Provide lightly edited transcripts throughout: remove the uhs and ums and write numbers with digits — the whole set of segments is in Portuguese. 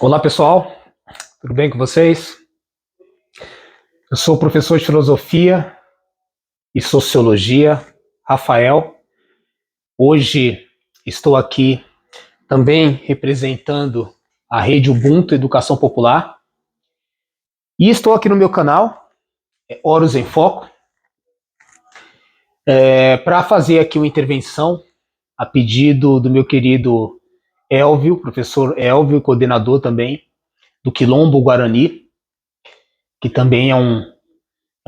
Olá pessoal, tudo bem com vocês? Eu sou o professor de Filosofia e Sociologia, Rafael. Hoje estou aqui também representando a Rede Ubuntu Educação Popular e estou aqui no meu canal, Horus em Foco, para fazer aqui uma intervenção a pedido do meu querido Elvio, professor Elvio, coordenador também do Quilombo Guarani, que também é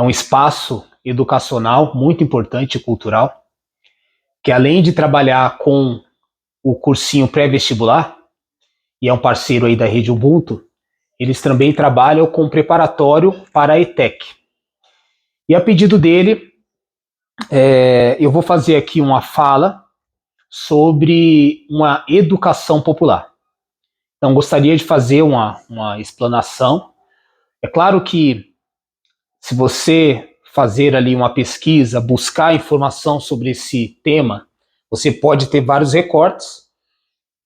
um espaço educacional muito importante e cultural, que além de trabalhar com o cursinho pré-vestibular, e é um parceiro aí da Rede Ubuntu, eles também trabalham com preparatório para a ETEC. E a pedido dele, eu vou fazer aqui uma fala sobre uma educação popular. Então, gostaria de fazer uma explanação. É claro que se você fazer ali uma pesquisa, buscar informação sobre esse tema, você pode ter vários recortes.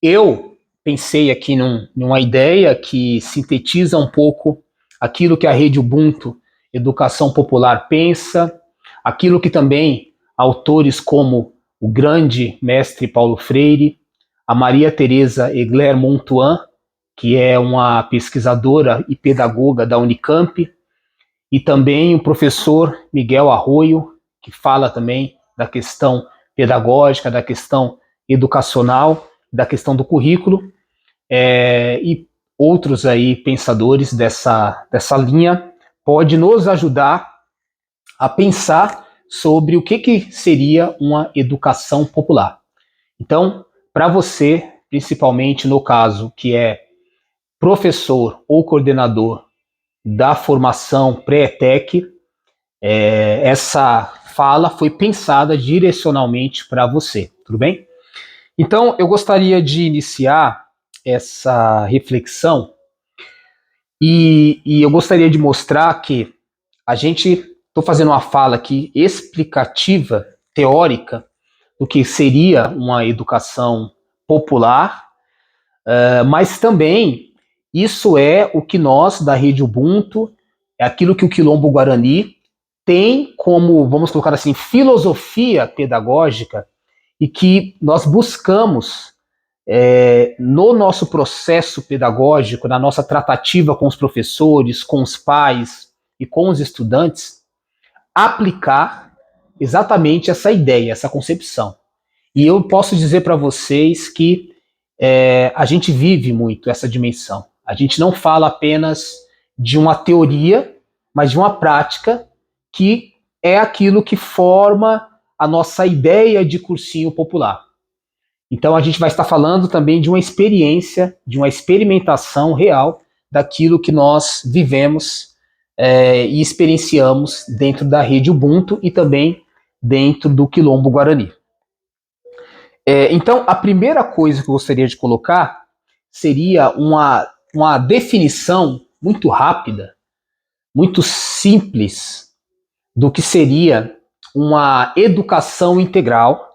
Eu pensei aqui numa ideia que sintetiza um pouco aquilo que a Rede Ubuntu Educação Popular pensa, aquilo que também autores como o grande mestre Paulo Freire, a Maria Teresa Egler Montuan, que é uma pesquisadora e pedagoga da Unicamp, e também o professor Miguel Arroio, que fala também da questão pedagógica, da questão educacional, da questão do currículo, e outros aí pensadores dessa linha pode nos ajudar a pensar sobre o que seria uma educação popular. Então, para você, principalmente no caso que é professor ou coordenador da formação pré-ETEC, essa fala foi pensada direcionalmente para você, tudo bem? Então, eu gostaria de iniciar essa reflexão e eu gostaria de mostrar que estou fazendo uma fala aqui explicativa, teórica, do que seria uma educação popular, mas também isso é o que nós, da Rede Ubuntu, é aquilo que o Quilombo Guarani tem como, vamos colocar assim, filosofia pedagógica e que nós buscamos no nosso processo pedagógico, na nossa tratativa com os professores, com os pais e com os estudantes, aplicar exatamente essa ideia, essa concepção. E eu posso dizer para vocês que a gente vive muito essa dimensão. A gente não fala apenas de uma teoria, mas de uma prática que é aquilo que forma a nossa ideia de cursinho popular. Então a gente vai estar falando também de uma experiência, de uma experimentação real daquilo que nós vivemos e experienciamos dentro da Rede Ubuntu e também dentro do Quilombo Guarani. Então a primeira coisa que eu gostaria de colocar seria uma definição muito rápida, muito simples do que seria uma educação integral,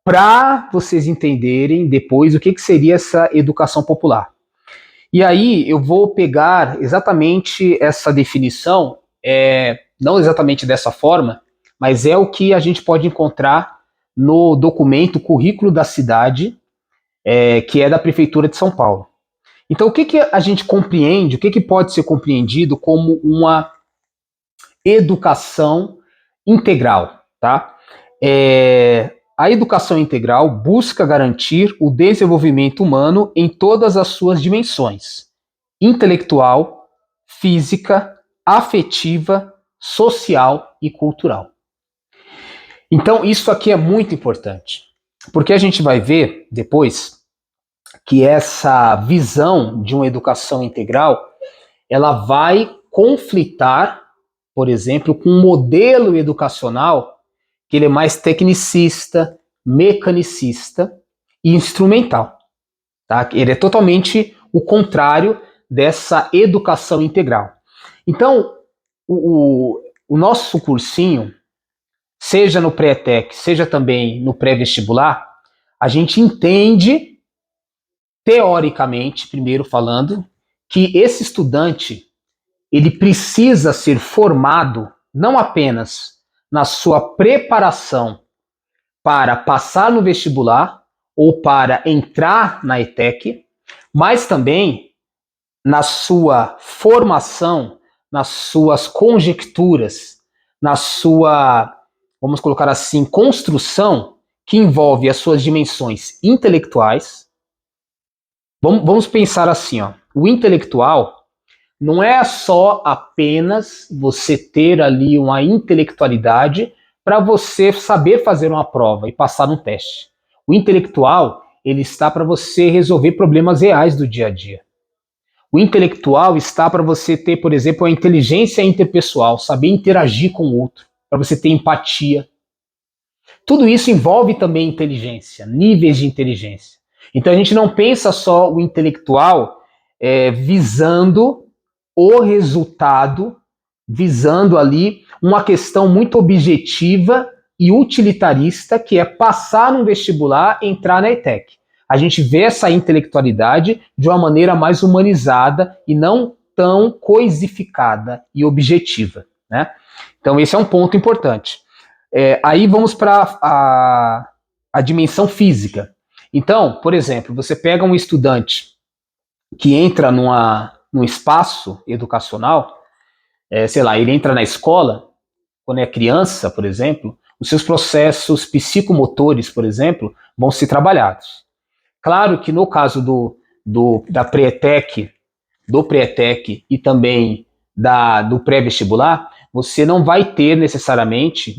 para vocês entenderem depois o que seria essa educação popular. E aí eu vou pegar exatamente essa definição, não exatamente dessa forma, mas é o que a gente pode encontrar no documento Currículo da Cidade, que é da Prefeitura de São Paulo. Então o que a gente compreende, o que pode ser compreendido como uma educação integral, tá? A educação integral busca garantir o desenvolvimento humano em todas as suas dimensões: intelectual, física, afetiva, social e cultural. Então, isso aqui é muito importante, porque a gente vai ver depois que essa visão de uma educação integral, ela vai conflitar, por exemplo, com um modelo educacional que ele é mais tecnicista, mecanicista e instrumental. Tá? Ele é totalmente o contrário dessa educação integral. Então, o nosso cursinho, seja no pré-ETEC, seja também no pré-vestibular, a gente entende teoricamente, primeiro falando, que esse estudante ele precisa ser formado não apenas na sua preparação para passar no vestibular ou para entrar na ETEC, mas também na sua formação, nas suas conjecturas, na sua, vamos colocar assim, construção, que envolve as suas dimensões intelectuais. Vamos pensar assim, ó, o intelectual não é só apenas você ter ali uma intelectualidade para você saber fazer uma prova e passar num teste. O intelectual, ele está para você resolver problemas reais do dia a dia. O intelectual está para você ter, por exemplo, a inteligência interpessoal, saber interagir com o outro, para você ter empatia. Tudo isso envolve também inteligência, níveis de inteligência. Então a gente não pensa só o intelectual visando o resultado, visando ali uma questão muito objetiva e utilitarista, que é passar num vestibular e entrar na ETEC. A gente vê essa intelectualidade de uma maneira mais humanizada e não tão coisificada e objetiva, né? Então esse é um ponto importante. Aí vamos para a dimensão física. Então, por exemplo, você pega um estudante que entra num espaço educacional, sei lá, ele entra na escola, quando é criança, por exemplo, os seus processos psicomotores, por exemplo, vão ser trabalhados. Claro que no caso da pré-ETEC, do pré-ETEC e também do pré-vestibular, você não vai ter necessariamente,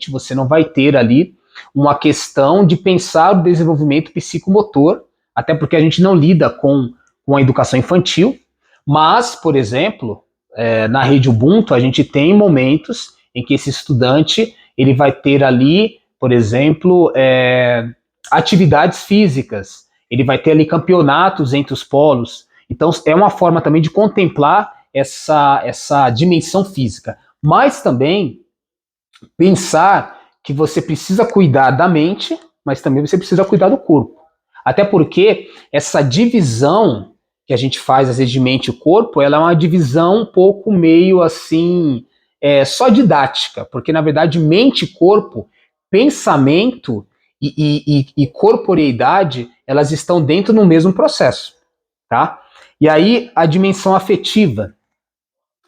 você não vai ter ali uma questão de pensar o desenvolvimento psicomotor, até porque a gente não lida com a educação infantil, mas, por exemplo, na rede Ubuntu, a gente tem momentos em que esse estudante ele vai ter ali, por exemplo, atividades físicas, ele vai ter ali campeonatos entre os polos. Então, é uma forma também de contemplar essa dimensão física. Mas também pensar que você precisa cuidar da mente, mas também você precisa cuidar do corpo. Até porque essa divisão que a gente faz, às vezes, de mente e corpo, ela é uma divisão um pouco meio assim, só didática, porque na verdade mente e corpo, pensamento e corporeidade, elas estão dentro do mesmo processo, tá? E aí a dimensão afetiva,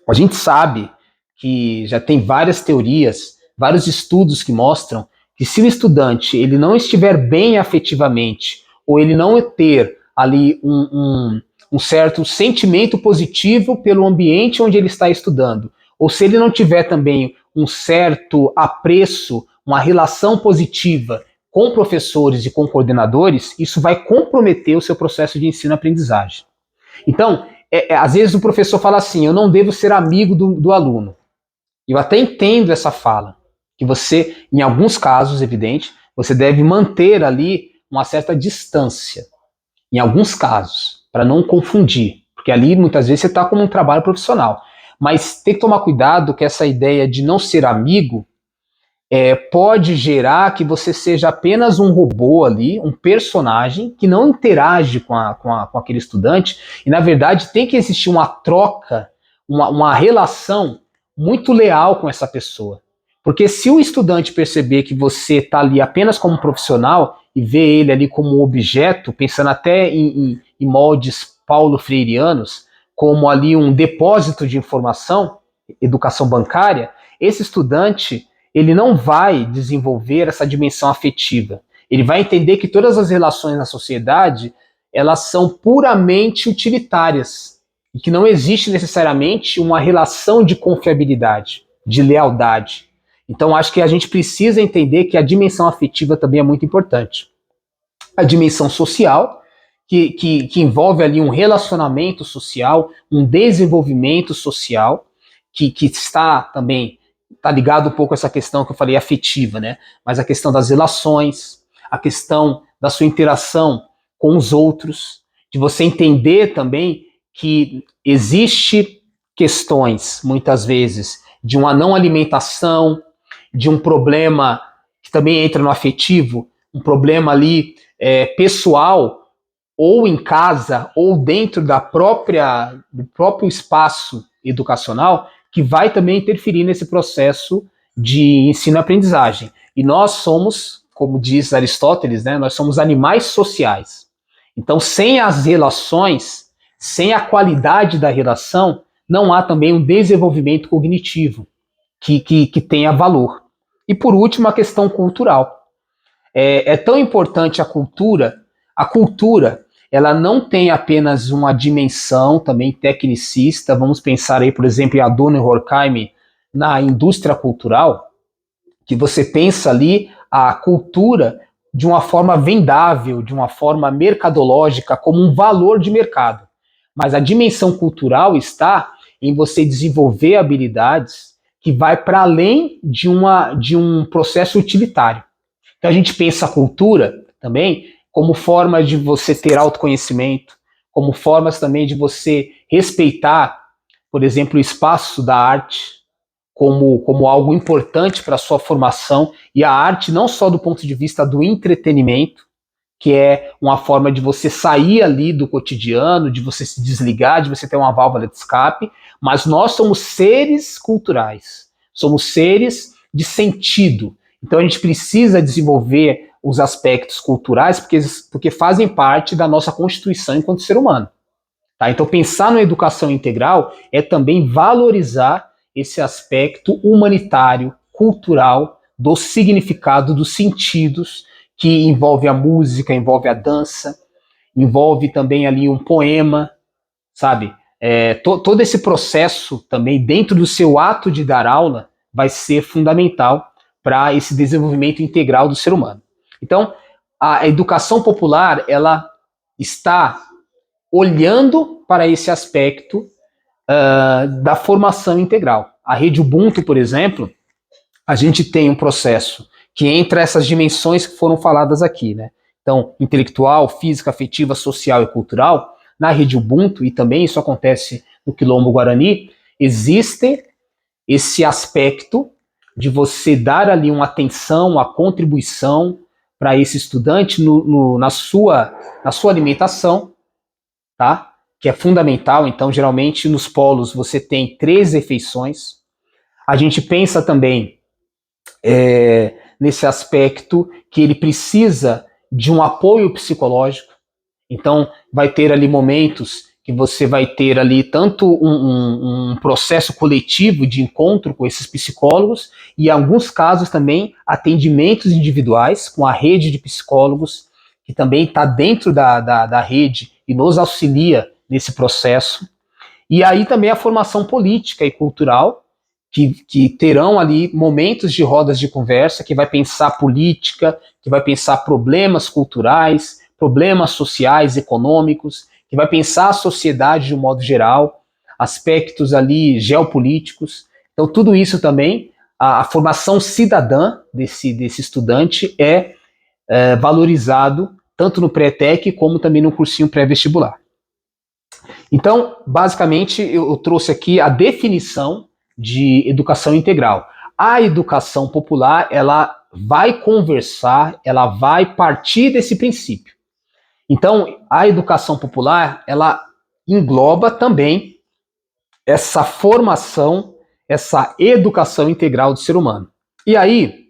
a gente sabe que já tem várias teorias, vários estudos que mostram que se o estudante ele não estiver bem afetivamente, ou ele não ter ali um certo sentimento positivo pelo ambiente onde ele está estudando, ou se ele não tiver também um certo apreço, uma relação positiva com professores e com coordenadores, isso vai comprometer o seu processo de ensino-aprendizagem. Então, às vezes o professor fala assim, eu não devo ser amigo do aluno. Eu até entendo essa fala, que você, em alguns casos, evidente, você deve manter ali uma certa distância, em alguns casos, para não confundir, porque ali muitas vezes você está como um trabalho profissional. Mas tem que tomar cuidado que essa ideia de não ser amigo pode gerar que você seja apenas um robô ali, um personagem que não interage com aquele estudante, e na verdade tem que existir uma troca, uma relação muito leal com essa pessoa. Porque se o estudante perceber que você está ali apenas como profissional e vê ele ali como um objeto, pensando até em moldes paulo-freireanos, como ali um depósito de informação, educação bancária, esse estudante ele não vai desenvolver essa dimensão afetiva. Ele vai entender que todas as relações na sociedade elas são puramente utilitárias e que não existe necessariamente uma relação de confiabilidade, de lealdade. Então, acho que a gente precisa entender que a dimensão afetiva também é muito importante. A dimensão social, que envolve ali um relacionamento social, um desenvolvimento social, que está também tá ligado um pouco a essa questão que eu falei afetiva, né? Mas a questão das relações, a questão da sua interação com os outros, de você entender também que existe questões, muitas vezes, de uma não alimentação, de um problema que também entra no afetivo, um problema ali pessoal, ou em casa, ou dentro do próprio espaço educacional, que vai também interferir nesse processo de ensino-aprendizagem. E nós somos, como diz Aristóteles, né, nós somos animais sociais. Então, sem as relações, sem a qualidade da relação, não há também um desenvolvimento cognitivo que tenha valor. E por último, a questão cultural. É tão importante a cultura, ela não tem apenas uma dimensão também tecnicista, vamos pensar aí, por exemplo, em Adorno e Horkheim na indústria cultural, que você pensa ali a cultura de uma forma vendável, de uma forma mercadológica, como um valor de mercado. Mas a dimensão cultural está em você desenvolver habilidades que vai para além de um processo utilitário. Então a gente pensa a cultura também como forma de você ter autoconhecimento, como formas também de você respeitar, por exemplo, o espaço da arte como algo importante para a sua formação, e a arte não só do ponto de vista do entretenimento, que é uma forma de você sair ali do cotidiano, de você se desligar, de você ter uma válvula de escape, mas nós somos seres culturais, somos seres de sentido. Então a gente precisa desenvolver os aspectos culturais porque fazem parte da nossa constituição enquanto ser humano. Tá? Então pensar na educação integral é também valorizar esse aspecto humanitário, cultural, do significado, dos sentidos, que envolve a música, envolve a dança, envolve também ali um poema, sabe? Todo esse processo também, dentro do seu ato de dar aula, vai ser fundamental para esse desenvolvimento integral do ser humano. Então, a educação popular, ela está olhando para esse aspecto da formação integral. A rede Ubuntu, por exemplo, a gente tem um processo que entra essas dimensões que foram faladas aqui, né? Então, intelectual, física, afetiva, social e cultural. Na rede Ubuntu, e também isso acontece no Quilombo Guarani, existe esse aspecto de você dar ali uma atenção, uma contribuição para esse estudante na sua alimentação, tá? Que é fundamental. Então, geralmente, nos polos você tem 3 refeições. A gente pensa também nesse aspecto que ele precisa de um apoio psicológico. Então, vai ter ali momentos que você vai ter ali tanto um processo coletivo de encontro com esses psicólogos e, em alguns casos, também atendimentos individuais com a rede de psicólogos, que também está dentro da rede e nos auxilia nesse processo. E aí também a formação política e cultural, que terão ali momentos de rodas de conversa, que vai pensar política, que vai pensar problemas culturais, problemas sociais, econômicos, que vai pensar a sociedade de um modo geral, aspectos ali geopolíticos. Então tudo isso também, a formação cidadã desse estudante é valorizado tanto no pré-tec como também no cursinho pré-vestibular. Então, basicamente, eu trouxe aqui a definição de educação integral. A educação popular, ela vai conversar, ela vai partir desse princípio. Então, a educação popular, ela engloba também essa formação, essa educação integral do ser humano. E aí,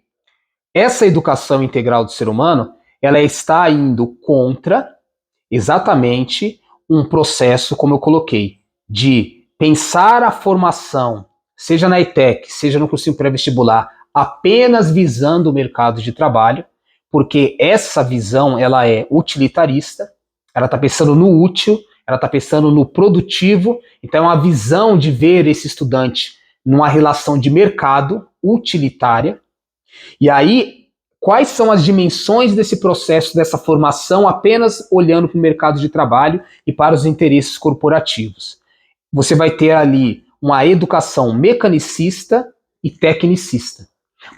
essa educação integral do ser humano, ela está indo contra exatamente um processo, como eu coloquei, de pensar a formação, seja na ETEC, seja no cursinho pré-vestibular, apenas visando o mercado de trabalho, porque essa visão ela é utilitarista, ela está pensando no útil, ela está pensando no produtivo, então é uma visão de ver esse estudante numa relação de mercado utilitária. E aí, quais são as dimensões desse processo, dessa formação, apenas olhando para o mercado de trabalho e para os interesses corporativos? Você vai ter ali uma educação mecanicista e tecnicista,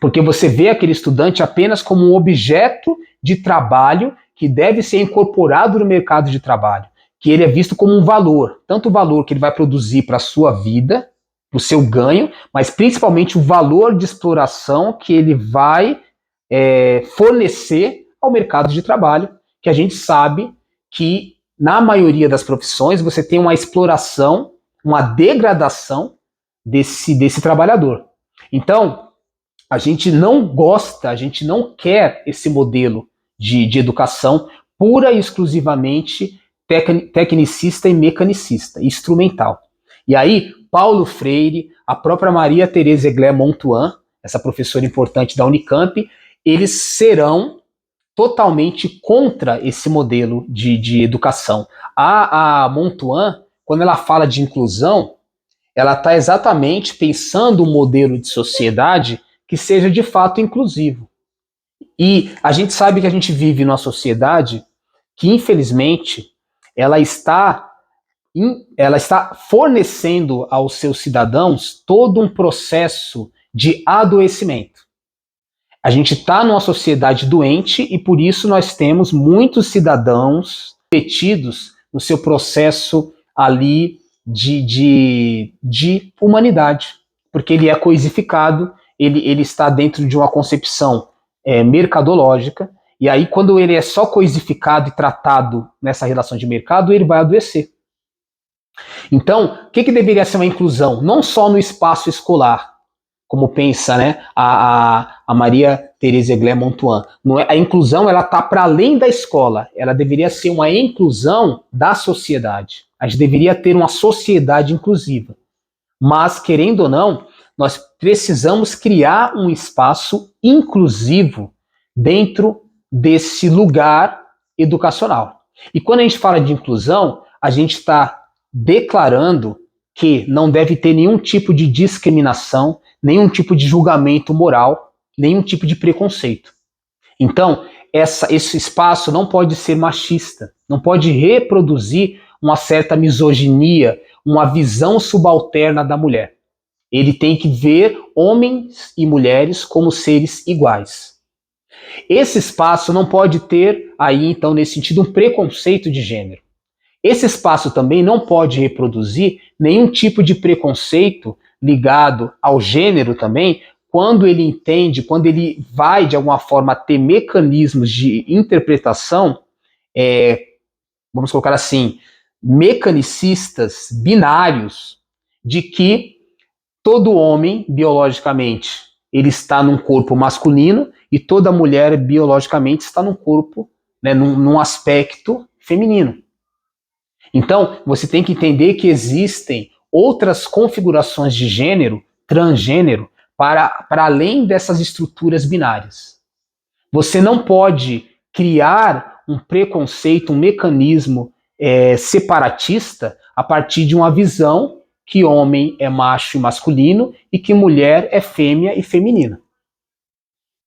porque você vê aquele estudante apenas como um objeto de trabalho que deve ser incorporado no mercado de trabalho, que ele é visto como um valor, tanto o valor que ele vai produzir para a sua vida, para o seu ganho, mas principalmente o valor de exploração que ele vai fornecer ao mercado de trabalho, que a gente sabe que na maioria das profissões, você tem uma exploração, uma degradação desse trabalhador. Então, a gente não gosta, a gente não quer esse modelo de educação pura e exclusivamente tecnicista e mecanicista, instrumental. E aí, Paulo Freire, a própria Maria Teresa Egler-Montuan, essa professora importante da Unicamp, eles serão totalmente contra esse modelo de educação. A Montuan, quando ela fala de inclusão, ela está exatamente pensando um modelo de sociedade que seja de fato inclusivo. E a gente sabe que a gente vive numa sociedade que, infelizmente, ela está fornecendo aos seus cidadãos todo um processo de adoecimento. A gente está numa sociedade doente e por isso nós temos muitos cidadãos metidos no seu processo ali de humanidade, porque ele é coisificado, ele está dentro de uma concepção mercadológica, e aí quando ele é só coisificado e tratado nessa relação de mercado, ele vai adoecer. Então, o que deveria ser uma inclusão? Não só no espaço escolar, como pensa, né, a Maria Teresa Egler-Montuan. A inclusão está para além da escola, ela deveria ser uma inclusão da sociedade. A gente deveria ter uma sociedade inclusiva. Mas, querendo ou não, nós precisamos criar um espaço inclusivo dentro desse lugar educacional. E quando a gente fala de inclusão, a gente está declarando que não deve ter nenhum tipo de discriminação, nenhum tipo de julgamento moral, nenhum tipo de preconceito. Então, esse espaço não pode ser machista, não pode reproduzir uma certa misoginia, uma visão subalterna da mulher. Ele tem que ver homens e mulheres como seres iguais. Esse espaço não pode ter, aí então, nesse sentido, um preconceito de gênero. Esse espaço também não pode reproduzir nenhum tipo de preconceito ligado ao gênero também, quando ele entende, quando ele vai, de alguma forma, ter mecanismos de interpretação, vamos colocar assim, mecanicistas, binários, de que todo homem, biologicamente, ele está num corpo masculino e toda mulher, biologicamente, está num corpo, né, num aspecto feminino. Então, você tem que entender que existem outras configurações de gênero, transgênero, para além dessas estruturas binárias. Você não pode criar um preconceito, um mecanismo separatista a partir de uma visão que homem é macho e masculino e que mulher é fêmea e feminina.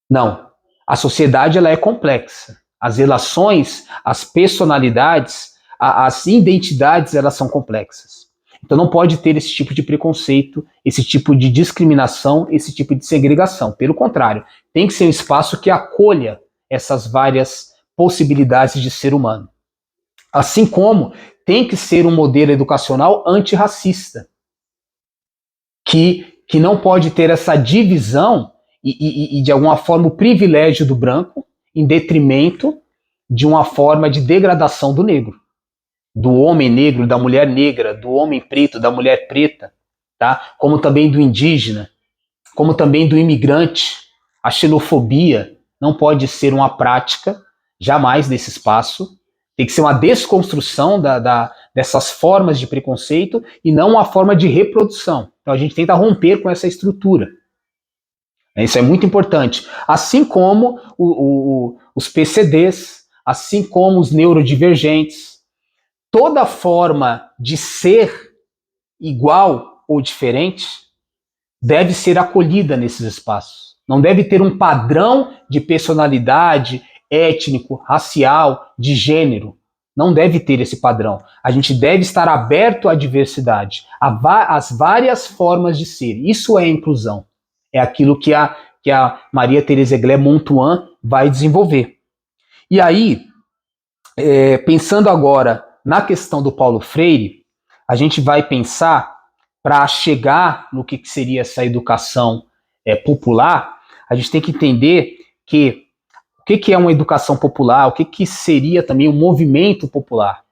Não. A sociedade ela é complexa. As relações, as personalidades, as identidades, elas são complexas. Então não pode ter esse tipo de preconceito, esse tipo de discriminação, esse tipo de segregação. Pelo contrário, tem que ser um espaço que acolha essas várias possibilidades de ser humano. Assim como tem que ser um modelo educacional antirracista, que não pode ter essa divisão e de alguma forma, o privilégio do branco em detrimento de uma forma de degradação do negro. Do homem negro, da mulher negra, do homem preto, da mulher preta, tá? Como também do indígena, como também do imigrante. A xenofobia não pode ser uma prática, jamais nesse espaço. Tem que ser uma desconstrução dessas formas de preconceito e não uma forma de reprodução. Então a gente tenta romper com essa estrutura. Isso é muito importante. Assim como os PCDs, assim como os neurodivergentes, toda forma de ser igual ou diferente deve ser acolhida nesses espaços. Não deve ter um padrão de personalidade, étnico, racial, de gênero. Não deve ter esse padrão. A gente deve estar aberto à diversidade, às várias formas de ser. Isso é inclusão. É aquilo que a Maria Teresa Egler-Montuan vai desenvolver. E aí, pensando agora na questão do Paulo Freire, a gente vai pensar, para chegar no que seria essa educação popular, a gente tem que entender que o que é uma educação popular, o que seria também um movimento popular.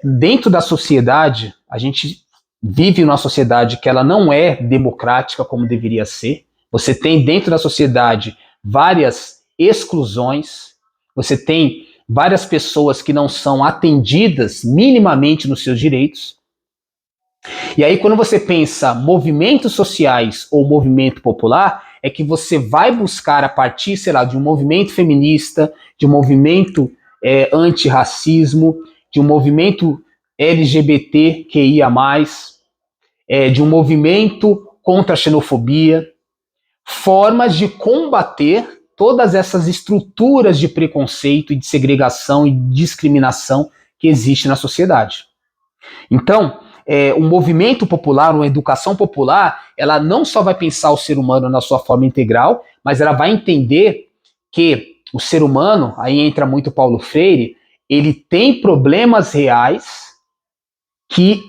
Dentro da sociedade, a gente vive numa sociedade que ela não é democrática como deveria ser. Você tem dentro da sociedade várias exclusões, você tem várias pessoas que não são atendidas minimamente nos seus direitos. E aí, quando você pensa movimentos sociais ou movimento popular, é que você vai buscar a partir, sei lá, de um movimento feminista, de um movimento antirracismo, de um movimento LGBTQIA+, de um movimento contra a xenofobia, formas de combater todas essas estruturas de preconceito e de segregação e discriminação que existe na sociedade. Então, um movimento popular, uma educação popular, ela não só vai pensar o ser humano na sua forma integral, mas ela vai entender que o ser humano, aí entra muito Paulo Freire, ele tem problemas reais que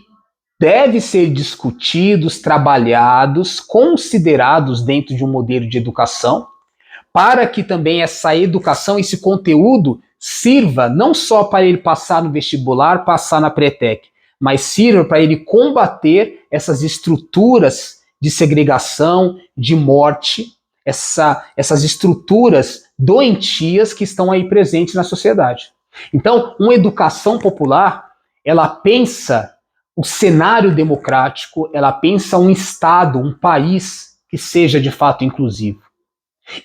devem ser discutidos, trabalhados, considerados dentro de um modelo de educação, para que também essa educação, esse conteúdo, sirva não só para ele passar no vestibular, passar na pré-tec, mas sirva para ele combater essas estruturas de segregação, de morte, essas estruturas doentias que estão aí presentes na sociedade. Então, uma educação popular, ela pensa o cenário democrático, ela pensa um Estado, um país que seja de fato inclusivo.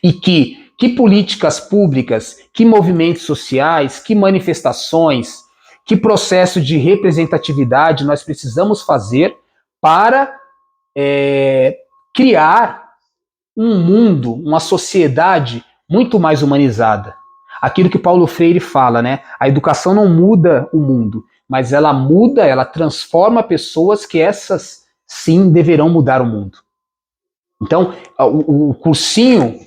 E que políticas públicas, que movimentos sociais, que manifestações, que processo de representatividade nós precisamos fazer para criar um mundo, uma sociedade muito mais humanizada. Aquilo que Paulo Freire fala, né? A educação não muda o mundo, mas ela muda, ela transforma pessoas que essas sim deverão mudar o mundo. Então, o cursinho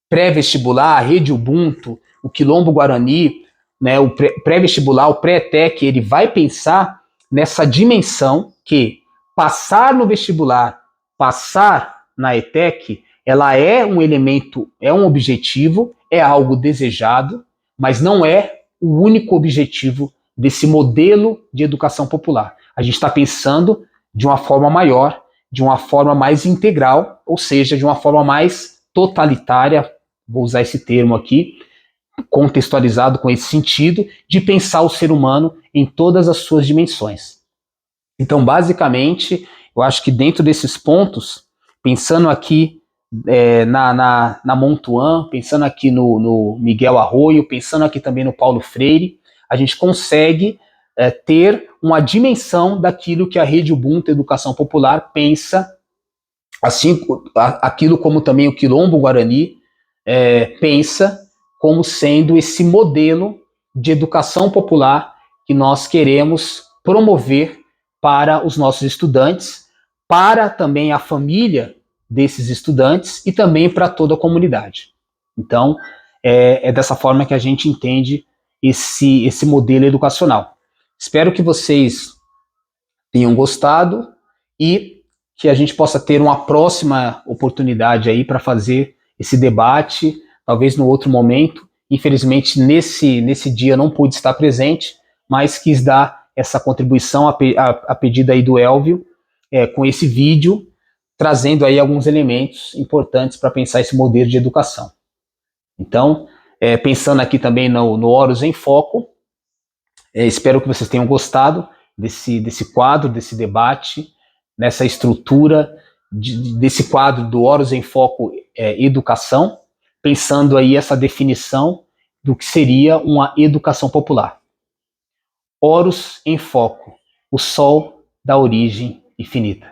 pré-vestibular, a Rede Ubuntu, o Quilombo Guarani, né, o pré-vestibular, o pré-tec, ele vai pensar nessa dimensão que passar no vestibular, passar na ETEC, ela é um elemento, é um objetivo, é algo desejado, mas não é o único objetivo desse modelo de educação popular. A gente está pensando de uma forma maior, de uma forma mais integral, ou seja, de uma forma mais totalitária, vou usar esse termo aqui, contextualizado com esse sentido, de pensar o ser humano em todas as suas dimensões. Então, basicamente, eu acho que dentro desses pontos, pensando aqui na Montuan, pensando aqui no Miguel Arroyo, pensando aqui também no Paulo Freire, a gente consegue ter uma dimensão daquilo que a Rede Ubuntu Educação Popular pensa, assim, aquilo como também o Quilombo Guarani pensa como sendo esse modelo de educação popular que nós queremos promover para os nossos estudantes, para também a família desses estudantes e também para toda a comunidade. Então, é dessa forma que a gente entende esse modelo educacional. Espero que vocês tenham gostado e que a gente possa ter uma próxima oportunidade aí para fazer esse debate, talvez no outro momento. Infelizmente, nesse dia eu não pude estar presente, mas quis dar essa contribuição a pedido aí do Elvio, com esse vídeo, trazendo aí alguns elementos importantes para pensar esse modelo de educação. Então, pensando aqui também no Horus em Foco, espero que vocês tenham gostado desse quadro, desse debate, nessa estrutura desse quadro do Horus em Foco Educação, pensando aí essa definição do que seria uma educação popular. Horus em Foco, o sol da origem infinita.